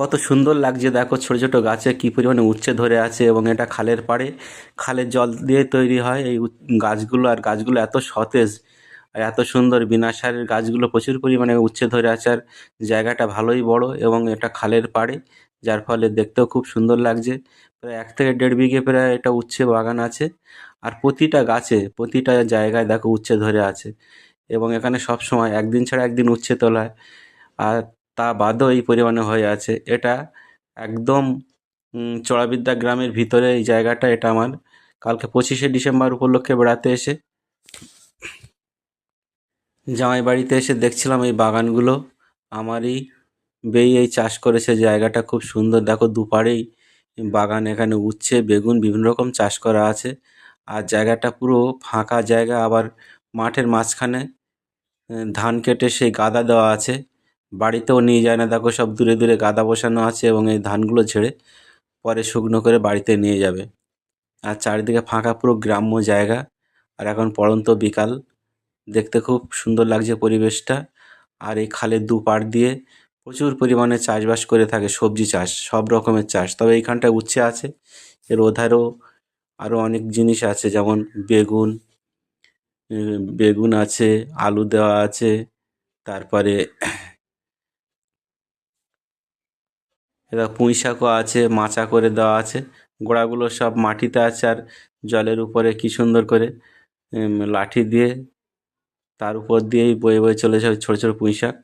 কত সুন্দর লাগছে দেখো, ছোট ছোট গাছে কি পরিমাণে উচ্ছে ধরে আছে এবং এটা খালের পাড়ে। খালের জল দিয়ে তৈরি হয় এই গাছগুলো, আর গাছগুলো এত সতেজ আর এত সুন্দর। বিনা সারের গাছগুলো প্রচুর পরিমাণে উচ্ছে ধরে আছে, আর জায়গাটা ভালোই বড় এবং এটা খালের পাড়ে, যার ফলে দেখতেও খুব সুন্দর লাগছে। প্রায় 1 থেকে 1.5 বিঘে প্রায় এটা উচ্ছে বাগান আছে, আর প্রতিটা গাছে প্রতিটা জায়গায় দেখো উচ্ছে ধরে আছে। এবং এখানে সব সময় একদিন ছাড়া একদিন উচ্ছে তোলা হয়, আর তা বাদেও এই পরিমাণে হয়ে আছে। এটা একদম চড়াবিদ্যা গ্রামের ভিতরে এই জায়গাটা। এটা আমার কালকে 25শে ডিসেম্বর উপলক্ষে বেড়াতে এসে জামাই বাড়িতে এসে দেখছিলাম এই বাগানগুলো। আমারই বেই এই চাষ করেছে, জায়গাটা খুব সুন্দর দেখো, দুপারেই বাগান। এখানে উচ্ছে, বেগুন বিভিন্ন রকম চাষ করা আছে, আর জায়গাটা পুরো ফাঁকা জায়গা। আবার মাঠের মাঝখানে ধান কেটে সেই গাদা দেওয়া আছে। বাড়িতেও নিয়ে যায় না দেখো, সব দূরে দূরে গাদা বসানো আছে এবং এই ধানগুলো ঝেড়ে পরে শুকনো করে বাড়িতে নিয়ে যাবে। আর চারিদিকে ফাঁকা পুরো গ্রাম্য জায়গা। আর এখন পড়ন্ত বিকাল, দেখতে খুব সুন্দর লাগছে পরিবেশটা। আর এই খালের দুপাড় দিয়ে প্রচুর পরিমাণে চাষবাস করে থাকে, সবজি চাষ, সব রকমের চাষ। তবে এইখানটায় উচ্ছে আছে, এর ওধারও আরও অনেক জিনিস আছে, যেমন বেগুন, বেগুন আছে, আলু দেওয়া আছে, তারপরে এবার পুঁই শাকও আছে, মাচা করে দেওয়া আছে। গোড়াগুলো সব মাটিতে আছে, আর জলের উপরে কি সুন্দর করে লাঠি দিয়ে তার উপর দিয়েই বয়ে বয়ে চলেছে ওই ছোটো ছোটো পুঁই শাক।